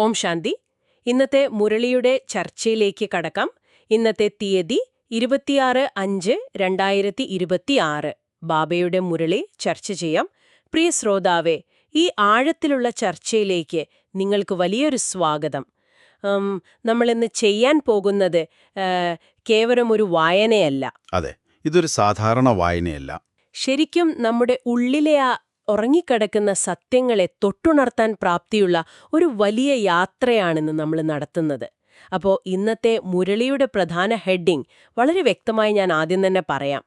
ഓം ശാന്തി. ഇന്നത്തെ മുരളിയുടെ ചർച്ചയിലേക്ക് കടക്കാം. ഇന്നത്തെ തീയതി 26/5/2026. ബാബയുടെ മുരളി ചർച്ച ചെയ്യാം. പ്രിയ ശ്രോതാവേ, ഈ ആഴത്തിലുള്ള ചർച്ചയിലേക്ക് നിങ്ങൾക്ക് വലിയൊരു സ്വാഗതം. നമ്മളിന്ന് ചെയ്യാൻ പോകുന്നത് കേവലം ഒരു വായനയല്ല. അതെ, ഇതൊരു സാധാരണ വായനയല്ല. ശരിക്കും നമ്മുടെ ഉള്ളിലെ ആ ഉറങ്ങിക്കിടക്കുന്ന സത്യങ്ങളെ തൊട്ടുണർത്താൻ പ്രാപ്തിയുള്ള ഒരു വലിയ യാത്രയാണിന്ന് നമ്മൾ നടത്തുന്നത്. അപ്പോൾ ഇന്നത്തെ മുരളിയുടെ പ്രധാന ഹെഡിങ് വളരെ വ്യക്തമായി ഞാൻ ആദ്യം തന്നെ പറയാം.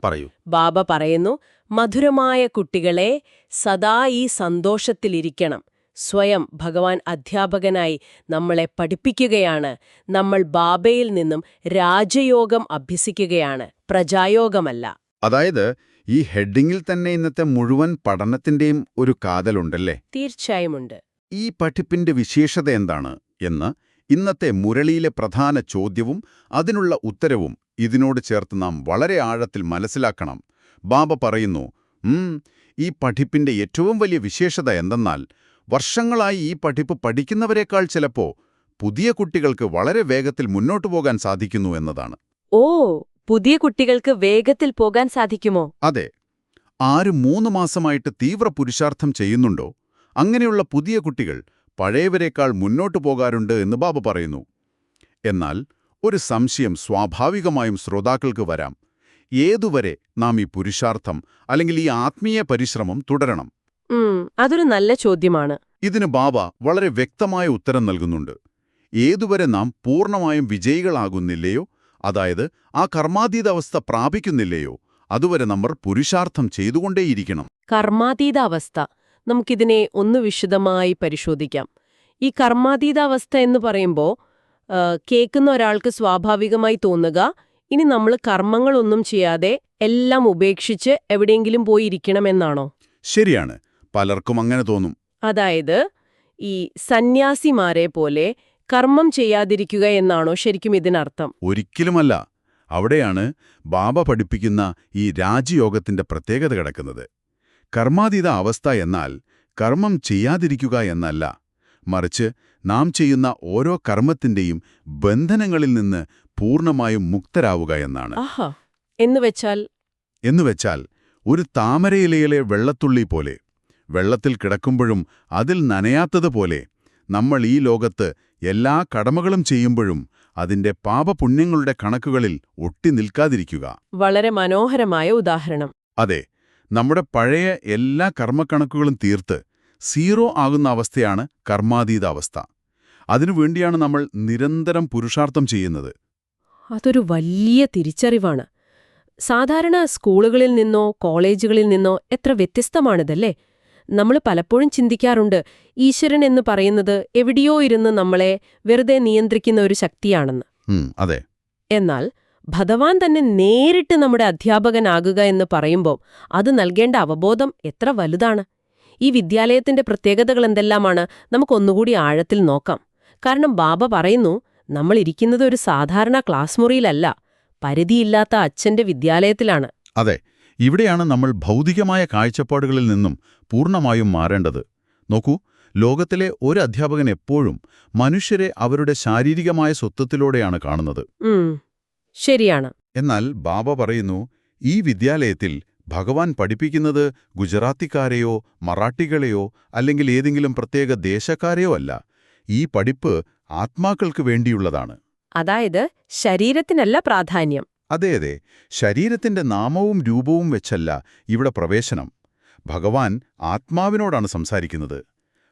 പറയൂ. ബാബ പറയുന്നു, മധുരമായ കുട്ടികളെ, സദാ ഈ സന്തോഷത്തിലിരിക്കണം. സ്വയം ഭഗവാൻ അധ്യാപകനായി നമ്മളെ പഠിപ്പിക്കുകയാണ്. നമ്മൾ ബാബയിൽ നിന്നും രാജയോഗം അഭ്യസിക്കുകയാണ്, പ്രജായോഗമല്ല. അതായത് ഈ ഹെഡിങ്ങിൽ തന്നെ ഇന്നത്തെ മുഴുവൻ പഠനത്തിന്റെയും ഒരു കാതലുണ്ടല്ലേ? തീർച്ചയായുമുണ്ട്. ഈ പഠിപ്പിന്റെ വിശേഷത എന്താണ് എന്ന് ഇന്നത്തെ മുരളിയിലെ പ്രധാന ചോദ്യവും അതിനുള്ള ഉത്തരവും ഇതിനോട് ചേർത്ത് നാം വളരെ ആഴത്തിൽ മനസ്സിലാക്കണം. ബാബ പറയുന്നു, ഈ പഠിപ്പിന്റെ ഏറ്റവും വലിയ വിശേഷത എന്തെന്നാൽ വർഷങ്ങളായി ഈ പഠിപ്പ് പഠിക്കുന്നവരെക്കാൾ ചിലപ്പോ പുതിയ കുട്ടികൾക്ക് വളരെ വേഗത്തിൽ മുന്നോട്ടു പോകാൻ സാധിക്കുന്നു എന്നതാണ്. ഓ, പുതിയ കുട്ടികൾക്ക് വേഗത്തിൽ പോകാൻ സാധിക്കുമോ? അതെ. ആര് 3 മാസമായിട്ട് തീവ്ര പുരുഷാർത്ഥം ചെയ്യുന്നുണ്ടോ അങ്ങനെയുള്ള പുതിയ കുട്ടികൾ പഴയവരെക്കാൾ മുന്നോട്ടു പോകാറുണ്ട് എന്ന് ബാബ പറയുന്നു. എന്നാൽ ഒരു സംശയം സ്വാഭാവികമായും ശ്രോതാക്കൾക്ക് വരാം. ഏതുവരെ നാം ഈ പുരുഷാർത്ഥം അല്ലെങ്കിൽ ഈ ആത്മീയ പരിശ്രമം തുടരണം? അതൊരു നല്ല ചോദ്യമാണ്. ഇതിന് ബാബ വളരെ വ്യക്തമായ ഉത്തരം നൽകുന്നുണ്ട്. ഏതുവരെ നാം പൂർണ്ണമായും വിജയികളാകുന്നില്ലയോ, അതായത് ആ കർമാതീത അവസ്ഥ പ്രാപിക്കുന്നില്ലയോ, അതുവരെ നമ്മൾ പുരുഷാർത്ഥം ചെയ്തുകൊണ്ടേയിരിക്കണം. കർമാതീത അവസ്ഥ, നമുക്കിതിനെ ഒന്ന് വിശദമായി പരിശോധിക്കാം. ഈ കർമാതീതാവസ്ഥ എന്ന് പറയുമ്പോൾ കേൾക്കുന്ന ഒരാൾക്ക് സ്വാഭാവികമായി തോന്നുക, ഇനി നമ്മൾ കർമ്മങ്ങളൊന്നും ചെയ്യാതെ എല്ലാം ഉപേക്ഷിച്ച് എവിടെയെങ്കിലും പോയിരിക്കണമെന്നാണോ? ശരിയാണ്, പലർക്കും അങ്ങനെ തോന്നും. അതായത് ഈ സന്യാസിമാരെ പോലെ കർമ്മം ചെയ്യാതിരിക്കുക എന്നാണോ ശരിക്കും ഇതിനർത്ഥം? ഒരിക്കലുമല്ല. അവിടെയാണ് ബാബ പഠിപ്പിക്കുന്ന ഈ രാജയോഗത്തിന്റെ പ്രത്യേകത കിടക്കുന്നത്. കർമാതീത അവസ്ഥ എന്നാൽ കർമ്മം ചെയ്യാതിരിക്കുക എന്നല്ല, മറിച്ച് നാം ചെയ്യുന്ന ഓരോ കർമ്മത്തിന്റെയും ബന്ധനങ്ങളിൽ നിന്ന് പൂർണ്ണമായും മുക്തരാവുക എന്നാണ്. എന്നുവെച്ചാൽ ഒരു താമരയിലയിലെ വെള്ളത്തുള്ളി പോലെ, വെള്ളത്തിൽ കിടക്കുമ്പോഴും അതിൽ നനയാത്തതുപോലെ നമ്മൾ ഈ ലോകത്ത് എല്ലാ കടമകളും ചെയ്യുമ്പോഴും അതിന്റെ പാപപുണ്യങ്ങളുടെ കണക്കുകളിൽ ഒട്ടി നിൽക്കാതിരിക്കുക. വളരെ മനോഹരമായ ഉദാഹരണം. അതെ, നമ്മുടെ പഴയ എല്ലാ കർമ്മക്കണക്കുകളും തീർത്ത് സീറോ ആകുന്ന അവസ്ഥയാണ് കർമാതീത അവസ്ഥ. അതിനുവേണ്ടിയാണ് നമ്മൾ നിരന്തരം പുരുഷാർത്ഥം ചെയ്യുന്നത്. അതൊരു വലിയ തിരിച്ചറിവാണ്. സാധാരണ സ്കൂളുകളിൽ നിന്നോ കോളേജുകളിൽ നിന്നോ എത്ര വ്യത്യസ്തമാണിതല്ലേ? നമ്മൾ പലപ്പോഴും ചിന്തിക്കാറുണ്ട്, ഈശ്വരൻ എന്ന് പറയുന്നത് എവിടെയോ ഇരുന്ന് നമ്മളെ വെറുതെ നിയന്ത്രിക്കുന്ന ഒരു ശക്തിയാണെന്ന്. അതെ. എന്നാൽ ഭഗവാൻ തന്നെ നേരിട്ട് നമ്മുടെ അധ്യാപകനാകുക എന്ന് പറയുമ്പോൾ അത് നൽകേണ്ട അവബോധം എത്ര വലുതാണ്. ഈ വിദ്യാലയത്തിന്റെ പ്രത്യേകതകൾ എന്തെല്ലാമാണ് നമുക്കൊന്നുകൂടി ആഴത്തിൽ നോക്കാം. കാരണം ബാബ പറയുന്നു, നമ്മൾ ഇരിക്കുന്നത് ഒരു സാധാരണ ക്ലാസ് മുറിയിലല്ല, പരിധിയില്ലാത്ത അച്ഛന്റെ വിദ്യാലയത്തിലാണ്. അതെ, ഇവിടെയാണ് നമ്മൾ ഭൗതികമായ കാഴ്ചപ്പാടുകളിൽ നിന്നും പൂർണ്ണമായും മാറേണ്ടത്. നോക്കൂ, ലോകത്തിലെ ഒരു അധ്യാപകൻ എപ്പോഴും മനുഷ്യരെ അവരുടെ ശാരീരികമായ സ്വത്വത്തിലൂടെയാണ് കാണുന്നത്. ശരിയാണ്. എന്നാൽ ബാബ പറയുന്നു, ഈ വിദ്യാലയത്തിൽ ഭഗവാൻ പഠിപ്പിക്കുന്നത് ഗുജറാത്തിക്കാരെയോ മറാഠികളെയോ അല്ലെങ്കിൽ ഏതെങ്കിലും പ്രത്യേക ദേശക്കാരെയോ അല്ല. ഈ പഠിപ്പ് ആത്മാക്കൾക്ക് വേണ്ടിയുള്ളതാണ്. അതായത് ശരീരത്തിനല്ല പ്രാധാന്യം. അതെ, ശരീരത്തിന്റെ നാമവും രൂപവും വെച്ചല്ല ഇവിടെ പ്രവേശനം. ഭഗവാൻ ആത്മാവിനോടാണ് സംസാരിക്കുന്നത്.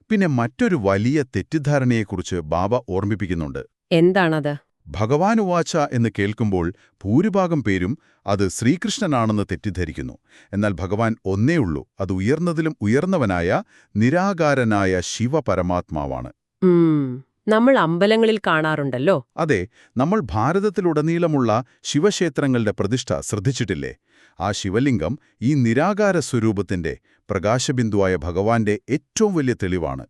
പിന്നെ മറ്റൊരു വലിയ തെറ്റിദ്ധാരണയെക്കുറിച്ച് ബാബ ഓർമ്മിപ്പിക്കുന്നുണ്ട്. എന്താണത്? ഭഗവാനുവാച എന്ന് കേൾക്കുമ്പോൾ ഭൂരിഭാഗം പേരും അത് ശ്രീകൃഷ്ണനാണെന്ന് തെറ്റിദ്ധരിക്കുന്നു. എന്നാൽ ഭഗവാൻ ഒന്നേയുള്ളൂ, അത് ഉയർന്നതിലും ഉയർന്നവനായ നിരാകാരനായ ശിവപരമാത്മാവാണ്. നമ്മൾ അമ്പലങ്ങളിൽ കാണാറുണ്ടല്ലോ. അതെ, നമ്മൾ ഭാരതത്തിലുടനീളമുള്ള ശിവക്ഷേത്രങ്ങളുടെ പ്രതിഷ്ഠ ശ്രദ്ധിച്ചിട്ടില്ലേ? ആ ശിവലിംഗം ഈ നിരാകാര സ്വരൂപത്തിന്റെ പ്രകാശബിന്ദുവായ ഭഗവാന്റെ ഏറ്റവും വലിയ തെളിവാണ്.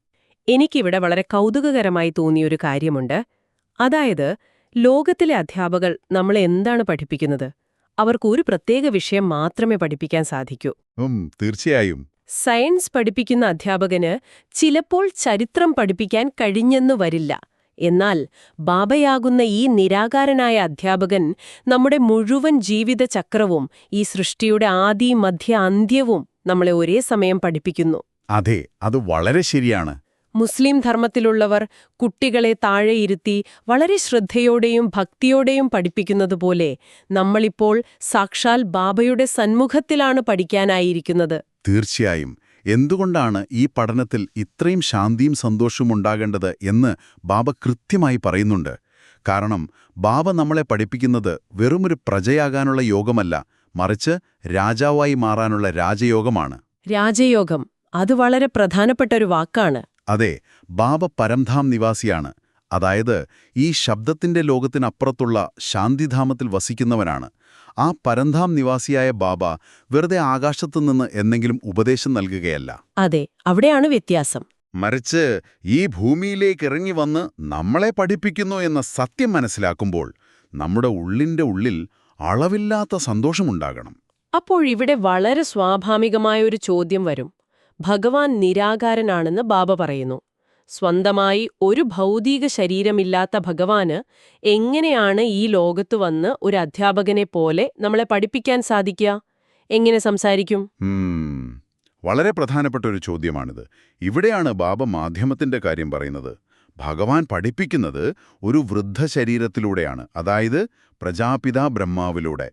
എനിക്കിവിടെ വളരെ കൗതുകകരമായി തോന്നിയൊരു കാര്യമുണ്ട്. അതായത് ലോകത്തിലെ അധ്യാപകർ നമ്മളെ എന്താണ് പഠിപ്പിക്കുന്നത്? അവർക്ക് ഒരു പ്രത്യേക വിഷയം മാത്രമേ പഠിപ്പിക്കാൻ സാധിക്കൂ. തീർച്ചയായും. സയൻസ് പഠിപ്പിക്കുന്ന അധ്യാപകന് ചിലപ്പോൾ ചരിത്രം പഠിപ്പിക്കാൻ കഴിഞ്ഞെന്നു വരില്ല. എന്നാൽ ബാബയാകുന്ന ഈ നിരാകാരനായ അധ്യാപകൻ നമ്മുടെ മുഴുവൻ ജീവിതചക്രവും, ഈ സൃഷ്ടിയുടെ ആദി മധ്യ അന്ത്യവും നമ്മളെ ഒരേ സമയം പഠിപ്പിക്കുന്നു. അതെ, അത് വളരെ ശരിയാണ്. മുസ്ലിം ധർമ്മത്തിലുള്ളവർ കുട്ടികളെ താഴെയിരുത്തി വളരെ ശ്രദ്ധയോടെയും ഭക്തിയോടെയും പഠിപ്പിക്കുന്നതുപോലെ നമ്മളിപ്പോൾ സാക്ഷാൽ ബാബയുടെ സന്മുഖത്തിലാണ് പഠിക്കാനായിരിക്കുന്നത്. തീർച്ചയായും. എന്തുകൊണ്ടാണ് ഈ പഠനത്തിൽ ഇത്രയും ശാന്തിയും സന്തോഷവും ഉണ്ടാകേണ്ടത് എന്ന് ബാബ കൃത്യമായി പറയുന്നുണ്ട്. കാരണം ബാബ നമ്മളെ പഠിപ്പിക്കുന്നത് വെറുമൊരു പ്രജയാകാനുള്ള യോഗമല്ല, മറിച്ച് രാജാവായി മാറാനുള്ള രാജയോഗമാണ്. രാജയോഗം, അത് വളരെ പ്രധാനപ്പെട്ട ഒരു വാക്കാണ്. അതെ, ബാബ പരംധാം നിവാസിയാണ്. അതായത് ഈ ശബ്ദത്തിന്റെ ലോകത്തിനപ്പുറത്തുള്ള ശാന്തിധാമത്തിൽ വസിക്കുന്നവനാണ്. ആ പരംധാം നിവാസിയായ ബാബ വെറുതെ ആകാശത്തുനിന്ന് എന്തെങ്കിലും ഉപദേശം നൽകുകയല്ല. അതെ, അവിടെയാണ് വ്യത്യാസം. മറിച്ച് ഈ ഭൂമിയിലേക്ക് ഇറങ്ങി വന്ന് നമ്മളെ പഠിപ്പിക്കുന്നു എന്ന സത്യം മനസ്സിലാക്കുമ്പോൾ നമ്മുടെ ഉള്ളിന്റെ ഉള്ളിൽ അളവില്ലാത്ത സന്തോഷമുണ്ടാകണം. അപ്പോൾ ഇവിടെ വളരെ സ്വാഭാവികമായ ഒരു ചോദ്യം വരും. ഭഗവാൻ നിരാകാരനാണെന്ന് ബാബ പറയുന്നു. സ്വന്തമായി ഒരു ഭൗതിക ശരീരമില്ലാത്ത ഭഗവാന് എങ്ങനെയാണ് ഈ ലോകത്തു വന്ന് ഒരു അധ്യാപകനെ പോലെ നമ്മളെ പഠിപ്പിക്കാൻ സാധിക്കുക? എങ്ങനെ സംസാരിക്കും? വളരെ പ്രധാനപ്പെട്ട ഒരു ചോദ്യമാണിത്. ഇവിടെയാണ് ബാബ മാധ്യമത്തിന്റെ കാര്യം പറയുന്നത്. ഭഗവാൻ പഠിപ്പിക്കുന്നത് ഒരു വൃദ്ധ ശരീരത്തിലൂടെയാണ്, അതായത് പ്രജാപിതാ ബ്രഹ്മാവിലൂടെ.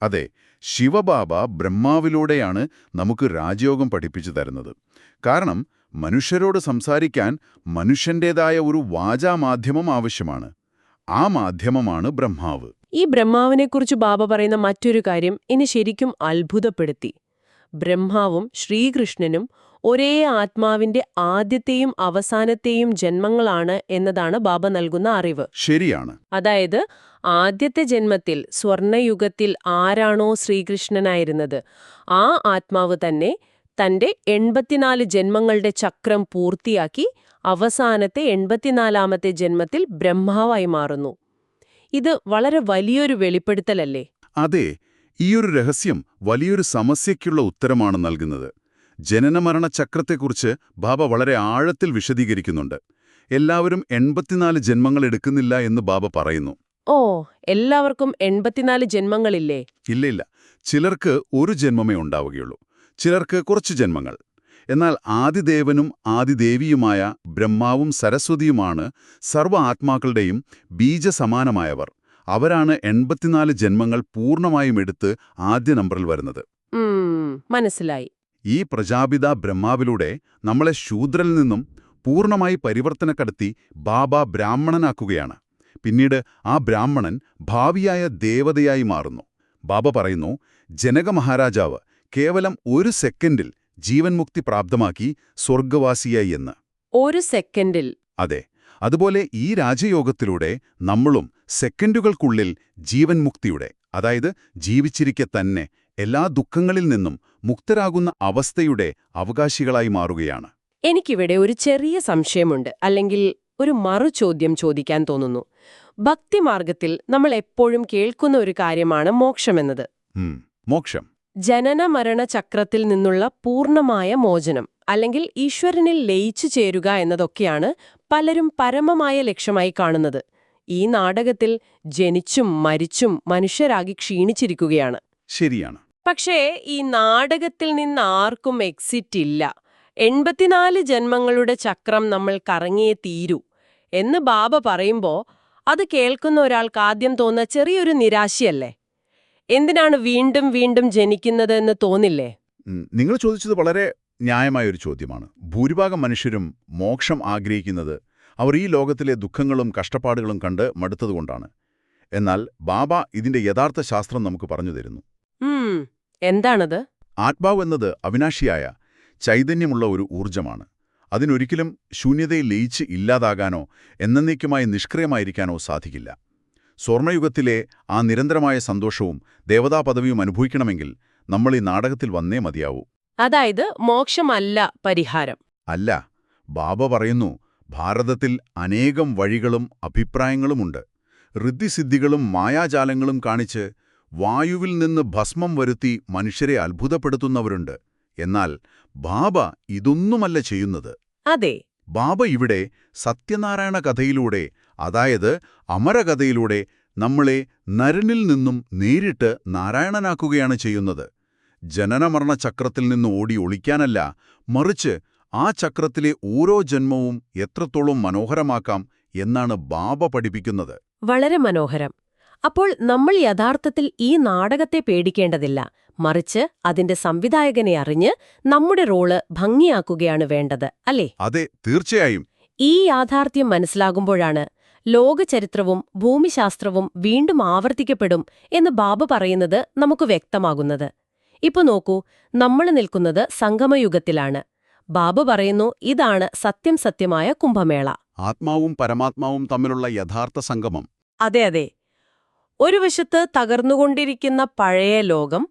അതെ, ശിവബാബ ബ്രഹ്മാവിലൂടെയാണ് നമുക്ക് രാജയോഗം പഠിപ്പിച്ചു തരുന്നത്. കാരണം മനുഷ്യരോട് സംസാരിക്കാൻ മനുഷ്യന്റേതായ ഒരു വാചാമാധ്യമം ആവശ്യമാണ്. ആ മാധ്യമമാണ് ബ്രഹ്മാവ്. ഈ ബ്രഹ്മാവിനെക്കുറിച്ച് ബാബ പറയുന്ന മറ്റൊരു കാര്യം എന്നെ ശരിക്കും അത്ഭുതപ്പെടുത്തി. ബ്രഹ്മാവും ശ്രീകൃഷ്ണനും ഒരേ ആത്മാവിന്റെ ആദ്യത്തെയും അവസാനത്തെയും ജന്മങ്ങളാണ് എന്നതാണ് ബാബ നൽകുന്ന അറിവ്. ശരിയാണ്. അതായത് ആദ്യത്തെ ജന്മത്തിൽ സ്വർണയുഗത്തിൽ ആരാണോ ശ്രീകൃഷ്ണനായിരുന്നത്, ആ ആത്മാവ് തന്നെ തന്റെ 84 ജന്മങ്ങളുടെ ചക്രം പൂർത്തിയാക്കി അവസാനത്തെ 84ാമത്തെ ജന്മത്തിൽ ബ്രഹ്മാവായി മാറുന്നു. ഇത് വളരെ വലിയൊരു വെളിപ്പെടുത്തലല്ലേ? അതെ, ഈയൊരു രഹസ്യം വലിയൊരു സമസ്യയ്ക്കുള്ള ഉത്തരമാണ് നൽകുന്നത്. ജനനമരണ ചക്രത്തെക്കുറിച്ച് ബാബ വളരെ ആഴത്തിൽ വിശദീകരിക്കുന്നുണ്ട്. എല്ലാവരും 84 ജന്മങ്ങൾ എടുക്കുന്നില്ല എന്ന് ബാബ പറയുന്നു. ഓ, എല്ലാവർക്കും 84 ജന്മങ്ങളില്ലേ? ഇല്ല. ചിലർക്ക് ഒരു ജന്മമേ ഉണ്ടാവുകയുള്ളൂ, ചിലർക്ക് കുറച്ച് ജന്മങ്ങൾ. എന്നാൽ ആദിദേവനും ആദിദേവിയുമായ ബ്രഹ്മാവും സരസ്വതിയുമാണ് സർവ്വ ആത്മാക്കളുടെയും ബീജസമാനമായവർ. അവരാണ് 84 ജന്മങ്ങൾ പൂർണ്ണമായും എടുത്ത് ആദ്യ നമ്പറിൽ വരുന്നത്. മനസ്സിലായി. ഈ പ്രജാപിതാ ബ്രഹ്മാവിലൂടെ നമ്മളെ ശൂദ്രനിൽ നിന്നും പൂർണ്ണമായി പരിവർത്തനപ്പെടുത്തി ബാബ ബ്രാഹ്മണനാക്കുകയാണ്. പിന്നീട് ആ ബ്രാഹ്മണൻ ഭാവിയായ ദേവതയായി മാറുന്നു. ബാബ പറയുന്നു, ജനക മഹാരാജാവ് കേവലം 1 സെക്കൻഡിൽ ജീവൻ മുക്തി പ്രാപ്തമാക്കി സ്വർഗവാസിയായി എന്ന്. 1 സെക്കൻഡിൽ? അതെ. അതുപോലെ ഈ രാജയോഗത്തിലൂടെ നമ്മളും സെക്കൻഡുകൾക്കുള്ളിൽ ജീവൻ മുക്തിയുടെ, അതായത് ജീവിച്ചിരിക്കെ തന്നെ എല്ലാ ദുഃഖങ്ങളിൽ നിന്നും മുക്തരാകുന്ന അവസ്ഥയുടെ അവകാശികളായി മാറുകയാണ്. എനിക്കിവിടെ ഒരു ചെറിയ സംശയമുണ്ട്, അല്ലെങ്കിൽ ഒരു മറുചോദ്യം ചോദിക്കാൻ തോന്നുന്നു. ഭക്തിമാർഗത്തിൽ നമ്മൾ എപ്പോഴും കേൾക്കുന്ന ഒരു കാര്യമാണ് മോക്ഷമെന്നത്. മോക്ഷം, ജനന മരണ ചക്രത്തിൽ നിന്നുള്ള പൂർണ്ണമായ മോചനം, അല്ലെങ്കിൽ ഈശ്വരനിൽ ലയിച്ചു ചേരുക എന്നതൊക്കെയാണ് പലരും പരമമായ ലക്ഷ്യമായി കാണുന്നത്. ഈ നാടകത്തിൽ ജനിച്ചും മരിച്ചും മനുഷ്യരാകി ക്ഷീണിച്ചിരിക്കുകയാണ്. ശരിയാണ്. പക്ഷേ ഈ നാടകത്തിൽ നിന്ന് ആർക്കും എക്സിറ്റ് ഇല്ല. 84 ജന്മങ്ങളുടെ ചക്രം നമ്മൾ കറങ്ങിയേ തീരൂ എന്ന് ബാബ പറയുമ്പോ അത് കേൾക്കുന്ന ഒരാൾക്ക് ആദ്യം തോന്നുന്ന ചെറിയൊരു നിരാശയല്ലേ? എന്തിനാണ് വീണ്ടും വീണ്ടും ജനിക്കുന്നത് എന്ന് തോന്നില്ലേ? നിങ്ങൾ ചോദിച്ചത് വളരെ ന്യായമായൊരു ചോദ്യമാണ്. ഭൂരിഭാഗം മനുഷ്യരും മോക്ഷം ആഗ്രഹിക്കുന്നത് അവർ ഈ ലോകത്തിലെ ദുഃഖങ്ങളും കഷ്ടപ്പാടുകളും കണ്ട് മടുത്തതുകൊണ്ടാണ്. എന്നാൽ ബാബ ഇതിന്റെ യഥാർത്ഥ ശാസ്ത്രം നമുക്ക് പറഞ്ഞു തരുന്നു. എന്താണത്? ആത്മാവ് എന്നത് അവിനാശിയായ ചൈതന്യമുള്ള ഒരു ഊർജ്ജമാണ്. അതിനൊരിക്കലും ശൂന്യതയിൽ ലയിച്ച് ഇല്ലാതാകാനോ എന്നേക്കുമായി നിഷ്ക്രിയമായിരിക്കാനോ സാധിക്കില്ല. സ്വർണയുഗത്തിലെ ആ നിരന്തരമായ സന്തോഷവും ദേവതാപദവിയും അനുഭവിക്കണമെങ്കിൽ നമ്മൾ ഈ നാടകത്തിൽ വന്നേ മതിയാവൂ. അതായത് മോക്ഷമല്ല പരിഹാരം? അല്ല. ബാബ പറയുന്നു, ഭാരതത്തിൽ അനേകം വഴികളും അഭിപ്രായങ്ങളുമുണ്ട്. ഋദ്ധിസിദ്ധികളും മായാജാലങ്ങളും കാണിച്ച് വായുവിൽ നിന്ന് ഭസ്മം വരുത്തി മനുഷ്യരെ അത്ഭുതപ്പെടുത്തുന്നവരുണ്ട്. എന്നാൽ ബാബ ഇതൊന്നുമല്ല ചെയ്യുന്നത്. അതെ. ബാബ ഇവിടെ സത്യനാരായണ കഥയിലൂടെ, അതായത് അമരകഥയിലൂടെ നമ്മളെ നരനിൽ നിന്നും നേരിട്ട് നാരായണനാക്കുകയാണ് ചെയ്യുന്നത്. ജനനമരണ ചക്രത്തിൽ നിന്ന് ഓടി ഒളിക്കാനല്ല, മറിച്ച് ആ ചക്രത്തിലെ ഓരോ ജന്മവും എത്രത്തോളം മനോഹരമാക്കാം എന്നാണ് ബാബ പഠിപ്പിക്കുന്നത്. വളരെ മനോഹരം. അപ്പോൾ നമ്മൾ യഥാർത്ഥത്തിൽ ഈ നാടകത്തെ പേടിക്കേണ്ടതില്ല, മറിച്ച് അതിന്റെ സംവിധായകനെ അറിഞ്ഞ് നമ്മുടെ റോള് ഭംഗിയാക്കുകയാണ് വേണ്ടത്, അല്ലേ? അതെ, തീർച്ചയായും. ഈ യാഥാർത്ഥ്യം മനസ്സിലാകുമ്പോഴാണ് ലോകചരിത്രവും ഭൂമിശാസ്ത്രവും വീണ്ടും ആവർത്തിക്കപ്പെടും എന്ന് ബാബ പറയുന്നത് നമുക്ക് വ്യക്തമാകുന്നത്. ഇപ്പൊ നോക്കൂ, നമ്മൾ നിൽക്കുന്നത് സംഗമയുഗത്തിലാണ്. ബാബ പറയുന്നു, ഇതാണ് സത്യമായ കുംഭമേള. ആത്മാവും പരമാത്മാവും തമ്മിലുള്ള യഥാർത്ഥ സംഗമം. അതെ അതെ. ഒരു വശത്ത് തകർന്നുകൊണ്ടിരിക്കുന്ന പഴയ ലോകം,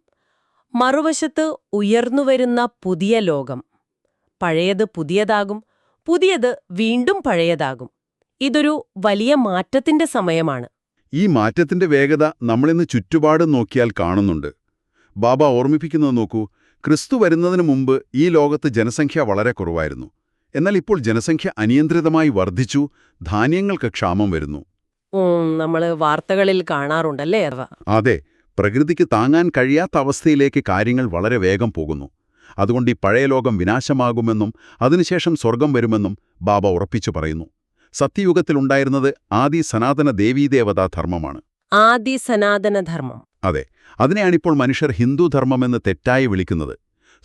മറുവശത്ത് ഉയർന്നുവരുന്ന പുതിയ ലോകം. പഴയത് പുതിയതാകും, പുതിയത് വീണ്ടും പഴയതാകും. ഇതൊരു വലിയ മാറ്റത്തിന്റെ സമയമാണ്. ഈ മാറ്റത്തിന്റെ വേഗത നമ്മളിന്ന് ചുറ്റുപാടും നോക്കിയാൽ കാണുന്നുണ്ട്. ബാബ ഓർമ്മിപ്പിക്കുന്നത് നോക്കൂ, ക്രിസ്തു വരുന്നതിന് മുമ്പ് ഈ ലോകത്ത് ജനസംഖ്യ വളരെ കുറവായിരുന്നു. എന്നാൽ ഇപ്പോൾ ജനസംഖ്യ അനിയന്ത്രിതമായി വർദ്ധിച്ചു, ധാന്യങ്ങൾക്ക് ക്ഷാമം വരുന്നു. നമ്മള് വാർത്തകളിൽ കാണാറുണ്ടല്ലേ അവ? അതെ, പ്രകൃതിക്ക് താങ്ങാൻ കഴിയാത്ത അവസ്ഥയിലേക്ക് കാര്യങ്ങൾ വളരെ വേഗം പോകുന്നു. അതുകൊണ്ട് ഈ പഴയ ലോകം വിനാശമാകുമെന്നും അതിനുശേഷം സ്വർഗം വരുമെന്നും ബാബ ഉറപ്പിച്ചു പറയുന്നു. സത്യയുഗത്തിലുണ്ടായിരുന്നത് ആദി സനാതന ദേവീദേവതാ ധർമ്മമാണ്. ആദി സനാതന ധർമ്മം. അതെ, അതിനെയാണിപ്പോൾ മനുഷ്യർ ഹിന്ദുധർമ്മമെന്ന് തെറ്റായി വിളിക്കുന്നത്.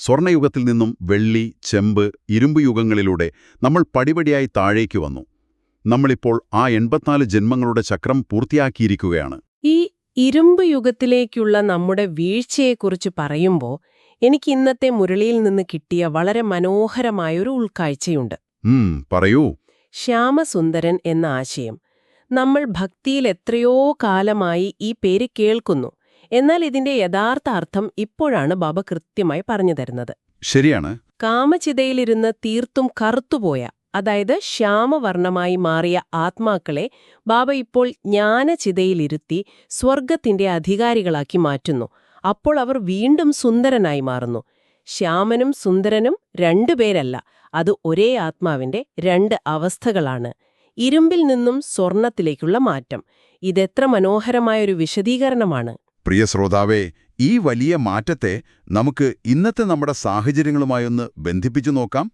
സ്വർണ്ണയുഗത്തിൽ നിന്നും വെള്ളി, ചെമ്പ്, ഇരുമ്പ് യുഗങ്ങളിലൂടെ നമ്മൾ പടിപടിയായി താഴേക്ക് വന്നു. നമ്മളിപ്പോൾ ആ 84 ജന്മങ്ങളുടെ ചക്രം പൂർത്തിയാക്കിയിരിക്കുകയാണ്. ഈ ഇരുമ്പ് യുഗത്തിലേക്കുള്ള നമ്മുടെ വീഴ്ചയെക്കുറിച്ച് പറയുമ്പോൾ എനിക്ക് ഇന്നത്തെ മുരളിയിൽ നിന്ന് കിട്ടിയ വളരെ മനോഹരമായൊരു ഉൾക്കാഴ്ചയുണ്ട്. പറയൂ. ശ്യാമസുന്ദരൻ എന്ന ആശയം. നമ്മൾ ഭക്തിയിൽ എത്രയോ കാലമായി ഈ പേര് കേൾക്കുന്നു. എന്നാൽ ഇതിന്റെ യഥാർത്ഥ അർത്ഥം ഇപ്പോഴാണ് ബാബ കൃത്യമായി പറഞ്ഞു തരുന്നത്. ശരിയാണ്. കാമചിതയിലിരുന്ന് തീർത്തും കറുത്തുപോയ, അതായത് ശ്യാമവർണ്ണമായി മാറിയ ആത്മാക്കളെ ബാബ ഇപ്പോൾ ജ്ഞാനചിതയിലിരുത്തി സ്വർഗത്തിന്റെ അധികാരികളാക്കി മാറ്റുന്നു. അപ്പോൾ അവർ വീണ്ടും സുന്ദരനായി മാറുന്നു. ശ്യാമനും സുന്ദരനും രണ്ടുപേരല്ല, അത് ഒരേ ആത്മാവിന്റെ 2 അവസ്ഥകളാണ്. ഇരുമ്പിൽ നിന്നും സ്വർണത്തിലേക്കുള്ള മാറ്റം. ഇതെത്ര മനോഹരമായൊരു വിശദീകരണമാണ്. പ്രിയ ശ്രോതാവേ, ഈ വലിയ മാറ്റത്തെ നമുക്ക് ഇന്നത്തെ നമ്മുടെ സാഹചര്യങ്ങളുമായൊന്ന് ബന്ധിപ്പിച്ചു നോക്കാം.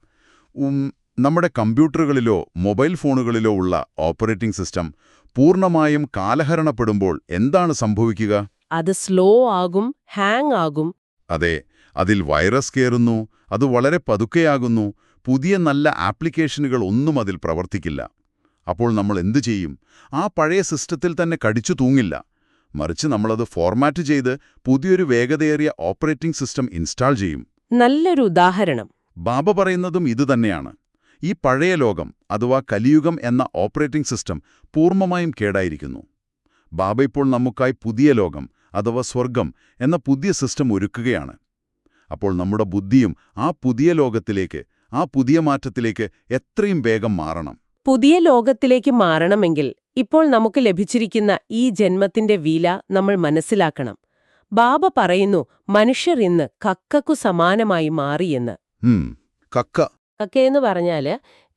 നമ്മുടെ കമ്പ്യൂട്ടറുകളിലോ മൊബൈൽ ഫോണുകളിലോ ഉള്ള ഓപ്പറേറ്റിംഗ് സിസ്റ്റം പൂർണ്ണമായും കാലഹരണപ്പെടുമ്പോൾ എന്താണ് സംഭവിക്കുക? അത് സ്ലോ ആകും, ഹാങ് ആകും. അതെ, അതിൽ വൈറസ് കയറുന്നു, അത് വളരെ പതുക്കെയാകുന്നു, പുതിയ നല്ല ആപ്ലിക്കേഷനുകൾ ഒന്നും അതിൽ പ്രവർത്തിക്കില്ല. അപ്പോൾ നമ്മൾ എന്തു ചെയ്യും? ആ പഴയ സിസ്റ്റത്തിൽ തന്നെ കടിച്ചു തൂങ്ങില്ല. മറിച്ച് നമ്മളത് ഫോർമാറ്റ് ചെയ്ത് പുതിയൊരു വേഗതയേറിയ ഓപ്പറേറ്റിംഗ് സിസ്റ്റം ഇൻസ്റ്റാൾ ചെയ്യും. നല്ലൊരു ഉദാഹരണം. ബാബ പറയുന്നതും ഇതുതന്നെയാണ്. ഈ പഴയ ലോകം അഥവാ കലിയുഗം എന്ന ഓപ്പറേറ്റിംഗ് സിസ്റ്റം പൂർണ്ണമായും കേടായിരിക്കുന്നു. ബാബ ഇപ്പോൾ നമുക്കായി പുതിയ ലോകം അഥവാ സ്വർഗം എന്ന പുതിയ സിസ്റ്റം ഒരുക്കുകയാണ്. അപ്പോൾ നമ്മുടെ ബുദ്ധിയും ആ പുതിയ ലോകത്തിലേക്ക്, ആ പുതിയ മാറ്റത്തിലേക്ക് എത്രയും വേഗം മാറണം. പുതിയ ലോകത്തിലേക്ക് മാറണമെങ്കിൽ ഇപ്പോൾ നമുക്ക് ലഭിച്ചിരിക്കുന്ന ഈ ജന്മത്തിന്റെ വില നമ്മൾ മനസ്സിലാക്കണം. ബാബ പറയുന്നു, മനുഷ്യർ ഇന്ന് കക്കക്കു സമാനമായി മാറിയെന്ന്. കക്കയെന്ന് പറഞ്ഞാല്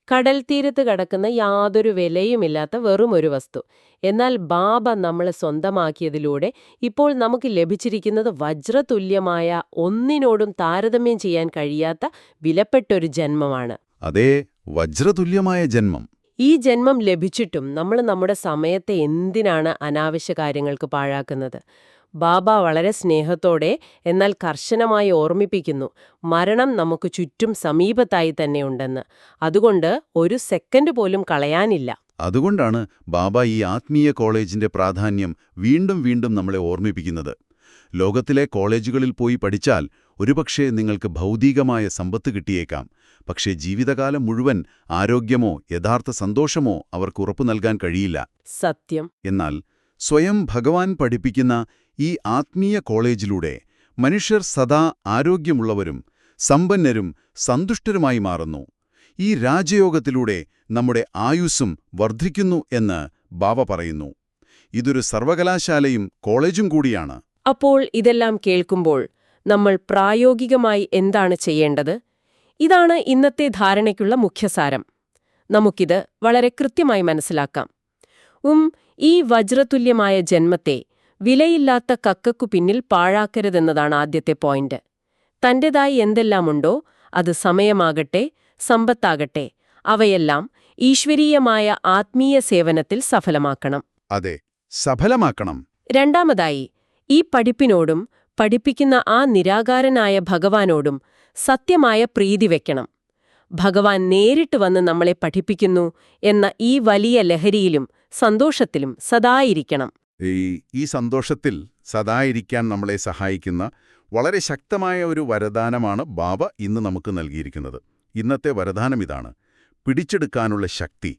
കടൽ തീരത്ത് കിടക്കുന്ന യാതൊരു വിലയുമില്ലാത്ത വെറുമൊരു വസ്തു. എന്നാൽ ബാബ നമ്മളെ സ്വന്തമാക്കിയതിലൂടെ ഇപ്പോൾ നമുക്ക് ലഭിച്ചിരിക്കുന്നത് വജ്രതുല്യമായ, ഒന്നിനോടും താരതമ്യം ചെയ്യാൻ കഴിയാത്ത വിലപ്പെട്ടൊരു ജന്മമാണ്. അതേ, വജ്രതുല്യമായ ജന്മം. ഈ ജന്മം ലഭിച്ചിട്ടും നമ്മൾ നമ്മുടെ സമയത്തെ എന്തിനാണ് അനാവശ്യ കാര്യങ്ങൾക്ക് പാഴാക്കുന്നത്? ബാബ വളരെ സ്നേഹത്തോടെ എന്നാൽ കർശനമായി ഓർമ്മിപ്പിക്കുന്നു, മരണം നമുക്ക് ചുറ്റും സമീപത്തായി തന്നെയുണ്ടെന്ന്. അതുകൊണ്ട് ഒരു സെക്കൻഡ് പോലും കളയാനില്ല. അതുകൊണ്ടാണ് ബാബ ഈ ആത്മീയ കോളേജിന്റെ പ്രാധാന്യം വീണ്ടും വീണ്ടും നമ്മളെ ഓർമ്മിപ്പിക്കുന്നത്. ലോകത്തിലെ കോളേജുകളിൽ പോയി പഠിച്ചാൽ ഒരുപക്ഷേ നിങ്ങൾക്ക് ഭൗതികമായ സമ്പത്ത് കിട്ടിയേക്കാം. പക്ഷേ ജീവിതകാലം മുഴുവൻ ആരോഗ്യമോ യഥാർത്ഥ സന്തോഷമോ അവർക്ക് ഉറപ്പു നൽകാൻ കഴിയില്ല. സത്യം. എന്നാൽ സ്വയം ഭഗവാൻ പഠിപ്പിക്കുന്ന ഈ ആത്മീയ കോളേജിലൂടെ മനുഷ്യർ സദാ ആരോഗ്യമുള്ളവരും സമ്പന്നരും സന്തുഷ്ടരുമായി മാറുന്നു. ഈ രാജയോഗത്തിലൂടെ നമ്മുടെ ആയുസ്സും വർദ്ധിക്കുന്നു എന്ന് ബാബ പറയുന്നു. ഇതൊരു സർവകലാശാലയും കോളേജും കൂടിയാണ്. അപ്പോൾ ഇതെല്ലാം കേൾക്കുമ്പോൾ നമ്മൾ പ്രായോഗികമായി എന്താണ് ചെയ്യേണ്ടത്? ഇതാണ് ഇന്നത്തെ ധാരണയ്ക്കുള്ള മുഖ്യസാരം. നമുക്കിത് വളരെ കൃത്യമായി മനസ്സിലാക്കാം. ഈ വജ്രതുല്യമായ ജന്മത്തെ വിലയില്ലാത്ത കക്കക്കു പിന്നിൽ പാഴാക്കരുതെന്നതാണ് ആദ്യത്തെ പോയിന്റ്. തന്റേതായി എന്തെല്ലാമുണ്ടോ, അത് സമയമാകട്ടെ, സമ്പത്താകട്ടെ, അവയെല്ലാം ഈശ്വരീയമായ ആത്മീയ സേവനത്തിൽ സഫലമാക്കണം. അതെ, സഫലമാക്കണം. രണ്ടാമതായി, ഈ പഠിപ്പിനോടും പഠിപ്പിക്കുന്ന ആ നിരാകാരനായ ഭഗവാനോടും സത്യമായ പ്രീതി വെക്കണം. ഭഗവാൻ നേരിട്ട് വന്ന് നമ്മളെ പഠിപ്പിക്കുന്നു എന്ന ഈ വലിയ ലഹരിയിലും സന്തോഷത്തിലും സദായിരിക്കണം. ഈ സന്തോഷത്തിൽ സദായിരിക്കാൻ നമ്മളെ സഹായിക്കുന്ന വളരെ ശക്തമായ ഒരു വരദാനമാണ് ബാബ ഇന്ന് നമുക്ക് നൽകിയിരിക്കുന്നത്. ഇന്നത്തെ വരദാനം ഇതാണ്: പിടിച്ചെടുക്കാനുള്ള ശക്തി,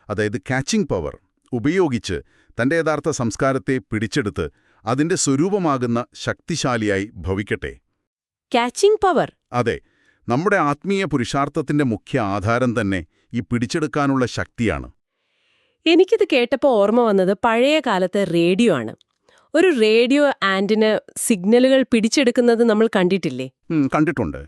അതായത് ക്യാച്ചിങ് പവർ ഉപയോഗിച്ച് തന്റെ യഥാർത്ഥ സംസ്കാരത്തെ പിടിച്ചെടുത്ത് അതിന്റെ സ്വരൂപമാകുന്ന ശക്തിശാലിയായി ഭവിക്കട്ടെ. Catching power. അതെ, നമ്മുടെ ആത്മീയ പുരുഷാർത്ഥത്തിന്റെ മുഖ്യ ആധാരം തന്നെ ഈ പിടിച്ചെടുക്കാനുള്ള ശക്തിയാണ്. എനിക്കിത് കേട്ടപ്പോൾ ഓർമ്മ വന്നത് പഴയ കാലത്തെ റേഡിയോ ആണ്. ഒരു റേഡിയോ ആന്റിന് സിഗ്നലുകൾ പിടിച്ചെടുക്കുന്നത് നമ്മൾ കണ്ടിട്ടില്ലേ? കണ്ടിട്ടുണ്ട്.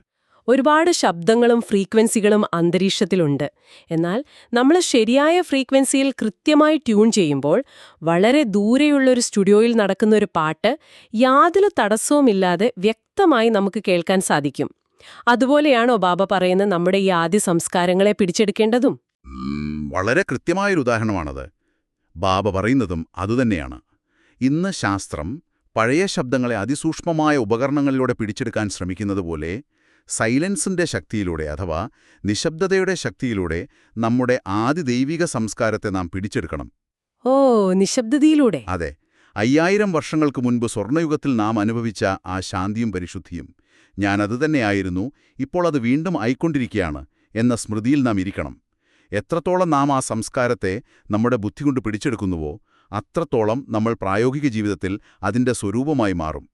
ഒരുപാട് ശബ്ദങ്ങളും ഫ്രീക്വൻസികളും അന്തരീക്ഷത്തിലുണ്ട്. എന്നാൽ നമ്മൾ ശരിയായ ഫ്രീക്വൻസിയിൽ കൃത്യമായി ട്യൂൺ ചെയ്യുമ്പോൾ വളരെ ദൂരെയുള്ളൊരു സ്റ്റുഡിയോയിൽ നടക്കുന്ന ഒരു പാട്ട് യാതൊരു തടസ്സവുമില്ലാതെ വ്യക്തമായി നമുക്ക് കേൾക്കാൻ സാധിക്കും. അതുപോലെയാണോ ബാബ പറയുന്നത് നമ്മുടെ ഈ ആദ്യ സംസ്കാരങ്ങളെ പിടിച്ചെടുക്കേണ്ടതും? വളരെ കൃത്യമായൊരു ഉദാഹരണമാണത്. ബാബ പറയുന്നതും അതുതന്നെയാണ്. ഇന്ന് ശാസ്ത്രം പഴയ ശബ്ദങ്ങളെ അതിസൂക്ഷ്മമായ ഉപകരണങ്ങളിലൂടെ പിടിച്ചെടുക്കാൻ ശ്രമിക്കുന്നതുപോലെ സൈലൻസിന്റെ ശക്തിയിലൂടെ, അഥവാ നിശബ്ദതയുടെ ശക്തിയിലൂടെ നമ്മുടെ ആദി ദൈവിക സംസ്കാരത്തെ നാം പിടിച്ചെടുക്കണം. ഓ, നിശബ്ദതയിലൂടെ. അതെ, 5000 വർഷങ്ങൾക്ക് മുൻപ് സ്വർണ്ണയുഗത്തിൽ നാം അനുഭവിച്ച ആ ശാന്തിയും പരിശുദ്ധിയും ഞാനതുതന്നെയായിരുന്നു, ഇപ്പോൾ അത് വീണ്ടും ആയിക്കൊണ്ടിരിക്കുകയാണ് എന്ന സ്മൃതിയിൽ നാം ഇരിക്കണം. എത്രത്തോളം നാം ആ സംസ്കാരത്തെ നമ്മുടെ ബുദ്ധി കൊണ്ട് പിടിച്ചെടുക്കുന്നുവോ അത്രത്തോളം നമ്മൾ പ്രായോഗിക ജീവിതത്തിൽ അതിന്റെ സ്വരൂപമായി മാറും.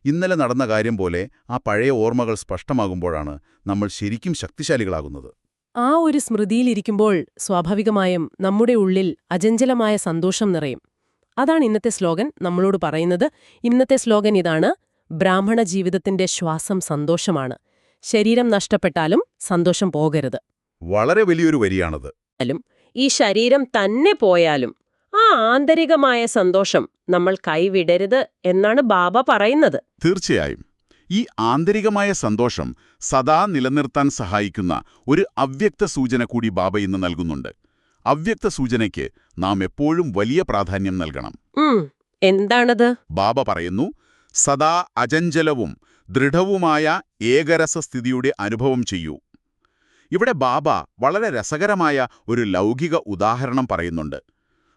ഇന്നലെ നടന്ന കാര്യം പോലെ ആ പഴയ ഓർമ്മകൾ സ്പഷ്ടമാകുമ്പോഴാണ് നമ്മൾ ശരിക്കും ശക്തിശാലികളാകുന്നത്. ആ ഒരു സ്മൃതിയിലിരിക്കുമ്പോൾ സ്വാഭാവികമായും നമ്മുടെ ഉള്ളിൽ അചഞ്ചലമായ സന്തോഷം നിറയും. അതാണ് ഇന്നത്തെ സ്ലോഗൻ നമ്മളോട് പറയുന്നത്. ഇന്നത്തെ സ്ലോഗൻ ഇതാണ്: ബ്രാഹ്മണ ജീവിതത്തിന്റെ ശ്വാസം സന്തോഷമാണ്. ശരീരം നഷ്ടപ്പെട്ടാലും സന്തോഷം പോകരുത്. വളരെ വലിയൊരു വരിയാണത്. ഈ ശരീരം തന്നെ പോയാലും ആ ആന്തരികമായ സന്തോഷം നമ്മൾ കൈവിടരുത് എന്നാണ് ബാബ പറയുന്നത്. തീർച്ചയായും. ഈ ആന്തരികമായ സന്തോഷം സദാ നിലനിർത്താൻ സഹായിക്കുന്ന ഒരു അവ്യക്ത സൂചന കൂടി ബാബ ഇന്ന് നൽകുന്നുണ്ട്. അവ്യക്ത സൂചനയ്ക്ക് നാം എപ്പോഴും വലിയ പ്രാധാന്യം നൽകണം. എന്താണത്? ബാബ പറയുന്നു, സദാ അചഞ്ചലവും ദൃഢവുമായ ഏകരസസ്ഥിതിയുടെ അനുഭവം ചെയ്യൂ. ഇവിടെ ബാബ വളരെ രസകരമായ ഒരു ലൗകിക ഉദാഹരണം പറയുന്നുണ്ട്.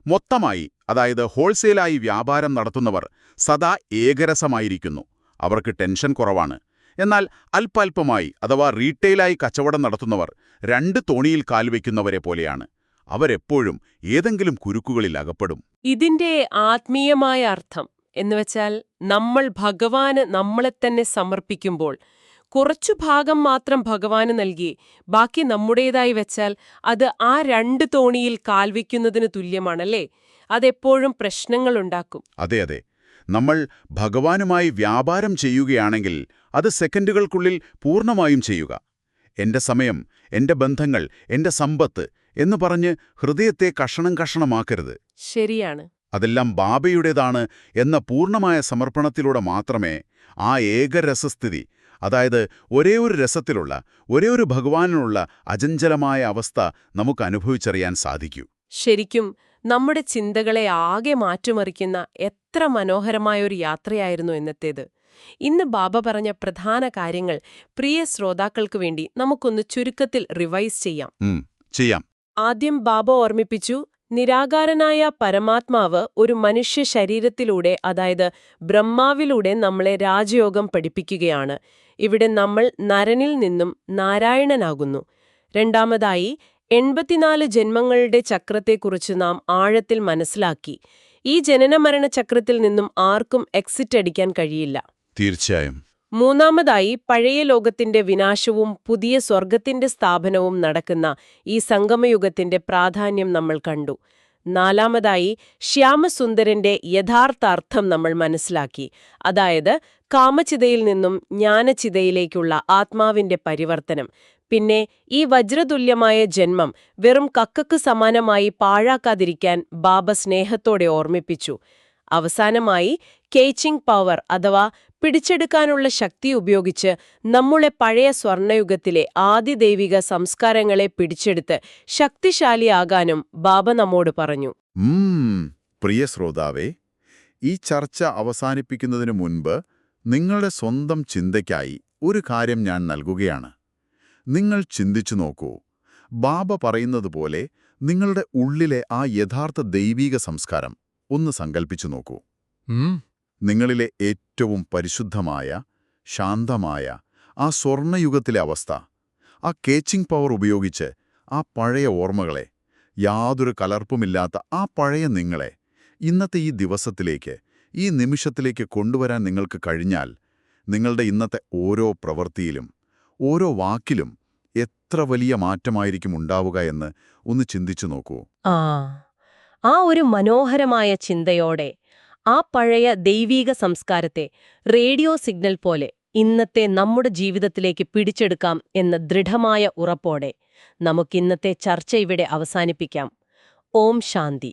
മൊത്തമായി, അതായത് ഹോൾസെയിലായി വ്യാപാരം നടത്തുന്നവർ സദാ ഏകരസമായിരിക്കുന്നു. അവർക്ക് ടെൻഷൻ കുറവാണ്. എന്നാൽ അല്പമായി, അഥവാ റീറ്റെയിലായി കച്ചവടം നടത്തുന്നവർ 2 തോണിയിൽ കാൽവെക്കുന്നവരെ പോലെയാണ്. അവരെപ്പോഴും ഏതെങ്കിലും കുരുക്കുകളിൽ അകപ്പെടും. ഇതിന്റെ ആത്മീയമായ അർത്ഥം എന്നുവെച്ചാൽ, നമ്മൾ ഭഗവാന് നമ്മളെത്തന്നെ സമർപ്പിക്കുമ്പോൾ കുറച്ചു ഭാഗം മാത്രം ഭഗവാന് നൽകി ബാക്കി നമ്മുടേതായി വെച്ചാൽ അത് ആ 2 തോണിയിൽ കാൽവെക്കുന്നതിന് തുല്യമാണല്ലേ? അതെപ്പോഴും പ്രശ്നങ്ങളുണ്ടാക്കും. അതെ അതെ, നമ്മൾ ഭഗവാനുമായി വ്യാപാരം ചെയ്യുകയാണെങ്കിൽ അത് സെക്കൻഡുകൾക്കുള്ളിൽ പൂർണ്ണമായും ചെയ്യുക. എന്റെ സമയം, എന്റെ ബന്ധങ്ങൾ, എന്റെ സമ്പത്ത് എന്ന് പറഞ്ഞ് ഹൃദയത്തെ കഷണം കഷണമാക്കരുത്. ശരിയാണ്. അതെല്ലാം ബാബയുടേതാണ് എന്ന പൂർണ്ണമായ സമർപ്പണത്തിലൂടെ മാത്രമേ ആ ഏകരസസ്ഥിതി, അതായത് ഒരേ ഒരു രസത്തിലുള്ള, ഒരേ ഒരു ഭഗവാനിനുള്ള അചഞ്ചലമായ അവസ്ഥ നമുക്ക് അനുഭവിച്ചറിയാൻ സാധിക്കൂ. ശരിക്കും നമ്മുടെ ചിന്തകളെ ആകെ മാറ്റിമറിക്കുന്ന എത്ര മനോഹരമായൊരു യാത്രയായിരുന്നു ഇന്നത്തേത്. ഇന്ന് ബാബ പറഞ്ഞ പ്രധാന കാര്യങ്ങൾ പ്രിയ ശ്രോതാക്കൾക്ക് വേണ്ടി നമുക്കൊന്ന് ചുരുക്കത്തിൽ റിവൈസ് ചെയ്യാം. ആദ്യം ബാബ ഓർമ്മിപ്പിച്ചു, നിരാകാരനായ പരമാത്മാവ് ഒരു മനുഷ്യ ശരീരത്തിലൂടെ, അതായത് ബ്രഹ്മാവിലൂടെ നമ്മളെ രാജയോഗം പഠിപ്പിക്കുകയാണ്. ഇവിടെ നമ്മൾ നരനിൽ നിന്നും നാരായണനാകുന്നു. രണ്ടാമതായി, 84 ജന്മങ്ങളുടെ ചക്രത്തെക്കുറിച്ച് നാം ആഴത്തിൽ മനസ്സിലാക്കി. ഈ ജനനമരണ ചക്രത്തിൽ നിന്നും ആർക്കും എക്സിറ്റ് അടിക്കാൻ കഴിയില്ല. തീർച്ചയായും. മൂന്നാമതായി, പഴയ ലോകത്തിന്റെ വിനാശവും പുതിയ സ്വർഗത്തിന്റെ സ്ഥാപനവും നടക്കുന്ന ഈ സംഗമയുഗത്തിന്റെ പ്രാധാന്യം നമ്മൾ കണ്ടു. നാലാമതായി ശ്യാമസുന്ദരന്റെ യഥാർത്ഥ അർത്ഥം നമ്മൾ മനസ്സിലാക്കി. അതായത് കാമചിതയിൽ നിന്നും ജ്ഞാനചിതയിലേക്കുള്ള ആത്മാവിന്റെ പരിവർത്തനം. പിന്നെ ഈ വജ്രതുല്യമായ ജന്മം വെറും കക്കക്ക് സമാനമായി പാഴാക്കാതിരിക്കാൻ ബാബ സ്നേഹത്തോടെ ഓർമ്മിപ്പിച്ചു. അവസാനമായി കേച്ചിങ് പവർ അഥവാ പിടിച്ചെടുക്കാനുള്ള ശക്തി ഉപയോഗിച്ച് നമ്മുടെ പഴയ സ്വർണ്ണയുഗത്തിലെ ആദിദൈവിക സംസ്കാരങ്ങളെ പിടിച്ചെടുത്ത് ശക്തിശാലിയാകാനും ബാബ നമ്മോട് പറഞ്ഞു. പ്രിയ ശ്രോതാവേ, ഈ ചർച്ച അവസാനിപ്പിക്കുന്നതിനു മുൻപ് നിങ്ങളുടെ സ്വന്തം ചിന്തയ്ക്കായി ഒരു കാര്യം ഞാൻ നൽകുകയാണ്. നിങ്ങൾ ചിന്തിച്ചു നോക്കൂ. ബാബ പറയുന്നതുപോലെ നിങ്ങളുടെ ഉള്ളിലെ ആ യഥാർത്ഥ ദൈവീക സംസ്കാരം ഒന്ന് സങ്കൽപ്പിച്ചു നോക്കൂ. നിങ്ങളിലെ ഏറ്റവും പരിശുദ്ധമായ, ശാന്തമായ ആ സ്വർണ്ണയുഗത്തിലെ അവസ്ഥ, ആ കേച്ചിങ് പവർ ഉപയോഗിച്ച് ആ പഴയ ഓർമ്മകളെ, യാതൊരു കലർപ്പുമില്ലാത്ത ആ പഴയ നിങ്ങളെ ഇന്നത്തെ ഈ ദിവസത്തിലേക്ക്, ഈ നിമിഷത്തിലേക്ക് കൊണ്ടുവരാൻ നിങ്ങൾക്ക് കഴിഞ്ഞാൽ, നിങ്ങളുടെ ഇന്നത്തെ ഓരോ പ്രവൃത്തിയിലും ഓരോ വാക്കിലും എത്ര വലിയ മാറ്റമായിരിക്കും ഉണ്ടാവുക എന്ന് ഒന്ന് ചിന്തിച്ചു നോക്കൂ. ആ ഒരു മനോഹരമായ ചിന്തയോടെ ആ പഴയ ദൈവീക സംസ്കാരത്തെ റേഡിയോ സിഗ്നൽ പോലെ ഇന്നത്തെ നമ്മുടെ ജീവിതത്തിലേക്ക് പിടിച്ചെടുക്കാം എന്ന ദൃഢമായ ഉറപ്പോടെ നമുക്കിന്നത്തെ ചർച്ച ഇവിടെ അവസാനിപ്പിക്കാം. ഓം ശാന്തി.